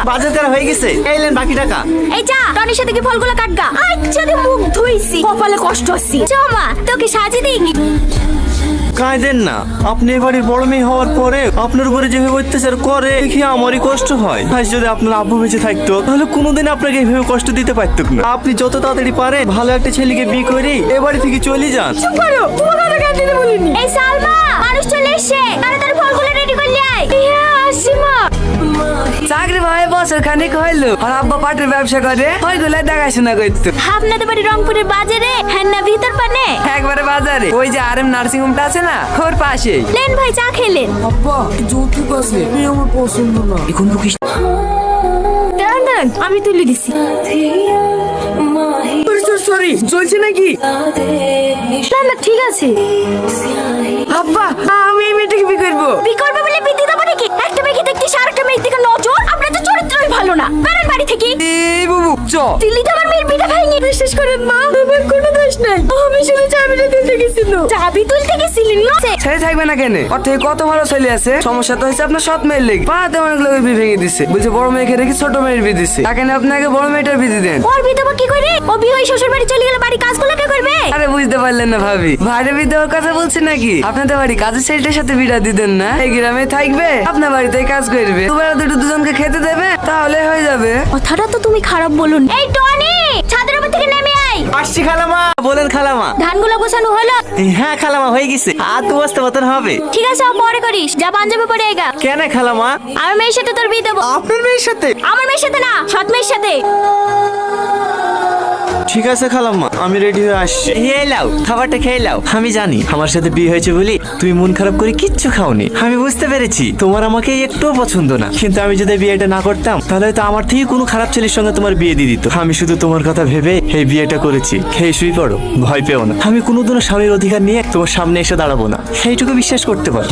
বাজার করা হয়ে গেছে, এইলেন বাকি টাকা। এই যা টনির সাথে কি ফলগুলো কাটগা। আচ্ছা রে মুখ ধুইছি, কপালে কষ্ট হচ্ছে। চমা তোকে সাজিয়ে দিই। কাঁদেন না, আপনি এবারে বড় মেয়ে হওয়ার পরে আপনার উপরে যেভাবে অত্যাচার করে দেখি আমারই কষ্ট হয়। আজ যদি আপনার আব্বু বেঁচে থাকতো তাহলে কোনোদিন আপনাকে এইভাবে কষ্ট দিতে পারতুক না। আপনি যত তাড়াতাড়ি পারেন ভালো একটা ছেলেকে বিয়ে করে এ বাড়ি থেকে চলে যান। চুপ করো, তোমার কথা কান দিতে বলিনি। এই সালমা, মানুষ চলে এসেছে, তাড়াতাড়ি ফলগুলো রেডি করলি আয়। হ্যাঁ আসছি মা। চাকরি ভাই বছর খানিক হইলো, আর আব্বা পাটের ব্যবসা করে, ওইগুলো দেখাশোনা করতো। আপনাদের বাড়ি রংপুরের বাজারে, হ্যাঁ না ভিতর পানে? একবারে বাজারে, ওই যে আর এম নার্সিং হোমটা আছে না, ওর পাশেই। লেন ভাই চা খেলেন। আব্বা যৌতুক আছে, এই আমার পছন্দ না। এখন রুকিস। দাঁড়ান দাঁড়ান, আমি তুলে দিছি। সরি, চলছে নাকি? না না ঠিক আছে। আব্বা আমি এই মেয়েটাকে বিয়ে করবো। বিয়ে করবে বলে বিয়ে দিতে পারে কি? একটা মেয়ে দেখতে আরেকটা মেয়ের দিকে নজর, আপনার তো চরিত্রই ভালো না। বেরেন বাড়ি থেকে। এই বাবু চ। দিল্লি তো আমার মেয়ের বিটা ভাইনি। বিশ্বাস করেন মা, আমার কোনো দোষ নাই। আমি শুধু চাবিটা তুলতে গেছিল। চাবি তুলতে গেছিলেন না? ছেড়ে থাকবে না কেন? ওর থেকে কত ভালো ছেলে আছে। সমস্যা তো হয়েছে আপনার সৎ মেয়ের লেগে। পাড়াতে অনেক লোকের বিয়ে ভেঙে দিচ্ছে, বলছে বড় মেয়েকে রেখে ছোট মেয়ের বিয়ে দিচ্ছে। তাকে না আপনাকে বড় মেয়েটার বিয়ে দেন। ওর বিয়ে দেবো কি করে? ও বিয়ে হয়ে শ্বশুর বাড়ি চলে গেলে বাড়ি কাজগুলো কে করবে? আরে বুঝতে পারলেন না ভাবি, ভাইরে বিয়ে দেওয়ার কথা বলছি নাকি? আপনাদের বাড়ি কাজের ছেলেটার সাথে বিয়ে দিতেন না? এই গ্রামে থাকবে, আপনার বাড়িতে কাজ করবে, দুবেলা দুটো দুজনকে খেতে দেবে, তাহলে হয়ে যাবে। কথাটা তো তুমি খারাপ বলুন। এই টনি, ছাদের উপর থেকে নেমে আয়। আসছি খালামা। বলেন খালামা। ধানগুলো গোছানো হলো? হ্যাঁ খালামা হয়ে গেছে, আর দু বস্তা মতন হবে। ঠিক আছে, পরে করিস। যা পাঞ্জাবি পরে আইগা। কেন খালামা? আমার মেয়ের সাথে তোর বিয়ে দেবো। আপনার মেয়ের সাথে? আমার মেয়ের সাথে না, সৎ মেয়ের সাথে। ঠিক আছে খালাম্মা, আমি রেডি হয়ে আসছি। এই লাও, খাবারটা খেয়ে লাও। আমি জানি আমার সাথে বিয়ে হয়েছে বলি তুমি মন খারাপ করে কিচ্ছু খাওনি। আমি বুঝতে পেরেছি তোমার আমাকে একটুও পছন্দ না, কিন্তু আমি যদি বিয়েটা না করতাম তাহলে তো আমার থেকে কোনো খারাপ ছেলের সঙ্গে তোমার বিয়ে দিয়ে দিত। আমি শুধু তোমার কথা ভেবে এই বিয়েটা করেছি। খেয়ে শুয়ে পড়ো, ভয় পেও না। আমি কোনোদিনও স্বামীর অধিকার নিয়ে তোমার সামনে এসে দাঁড়াবো না, সেইটুকু বিশ্বাস করতে পারো।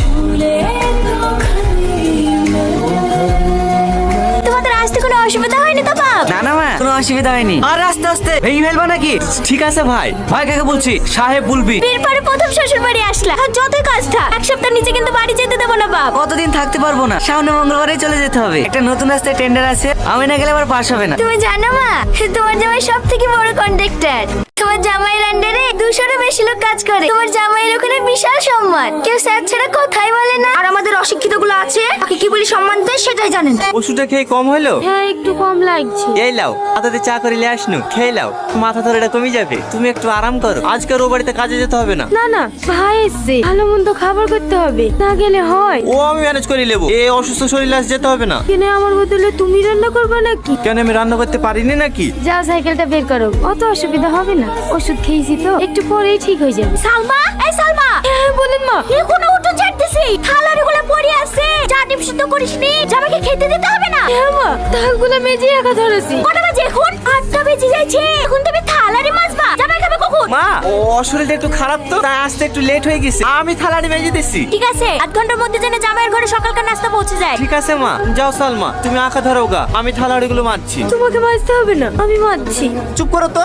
তোমাদের আসতে কোনো অসুবিধা হয়নি তো বাপ? না না মা, কোনো অসুবিধা হয়নি। আর আস্তে আস্তে ভেঙে ফেলবো নাকি? ঠিক আছে ভাই। ভাই কাকে বলছি? সাহেব বলবি। বিয়ের পরে প্রথম শ্বশুর বাড়ি আসলা, আর যতই কাজ থাক এক সপ্তাহ নিচে কিন্তু বাড়ি যেতে দেবো না বাপ। কতদিন থাকতে পারবো না, সামনে মঙ্গলবারে চলে যেতে হবে। একটা নতুন রাস্তায় টেন্ডার আছে, আমি না গেলে আবার পাস হবে না। তুমি জানো মা, তোমার জামাই সব থেকে বড় কন্ট্রাক্টর। তোমার জামাইয়ের আন্ডারে 200-এরও বেশি লোক কাজ করে। তোমার জামাইয়ের ওখানে বিশাল সম্মান, কেউ স্যার ছাড়া কথাই বলে না। আর আমাদের অশিক্ষিত গুলো আছে, তাকে কি বলি সম্মান দেয় সেটাই জানেন। ওষুধটা খেয়ে কম হলো? হ্যাঁ একটু কম লাগছে। এই লাও, হাতাতে চা করিলে আসনু, খেয়ে লাও, মাথা ধরেটা কমে যাবে। তুমি একটু আরাম করো, আজকের ও বাড়িতে কাজে যেতে হবে না। না না ভাই এসছে, ভালো মন্দ খাবার করতে হবে, না গেলে হয়। ও আমি ম্যানেজ করে নেবো, এ অসুস্থ শরীরে আজ যেতে হবে না। কিনে আমার বদলে তুমি রান্না করবে নাকি? কেন আমি রান্না করতে পারিনি নাকি? যাও সাইকেলটা বের করো, অত অসুবিধা হবে না। ওষুধ খেয়েছি তো, একটু পরেই ঠিক হয়ে যাবে। সালমা, এই সালমা। হ্যাঁ বলেন মা। এখনো উঠো ছাড়তেছি, থালাগুলো পড়ে আছে, চা টিপ শুদ্ধ করিসনি, জামাইকে খেতে দিতে হবে না। হ্যাঁ মা, থালগুলো মেজে একা ধরেছি। কটা বাজে এখন? 8টা বেজে যাচ্ছে, এখন তুমি থালারে মাজবা, জামাই খাবে কখন? মা, ও শরীরটা একটু খারাপ তো, তাই আসতে একটু লেট হয়ে গেছে। আমি থালাটি মেজে দিচ্ছি। ঠিক আছে, 8 ঘন্টার মধ্যে যেন জামাইয়ের ঘরে সকালকার নাস্তা পৌঁছে যায়। ঠিক আছে মা, যাও সালমা, তুমি আঁকা ধরো গা, আমি থালাড়িগুলো মাজছি। তোমাকে মাজতে হবে না, আমি মাজছি। চুপ করো তো।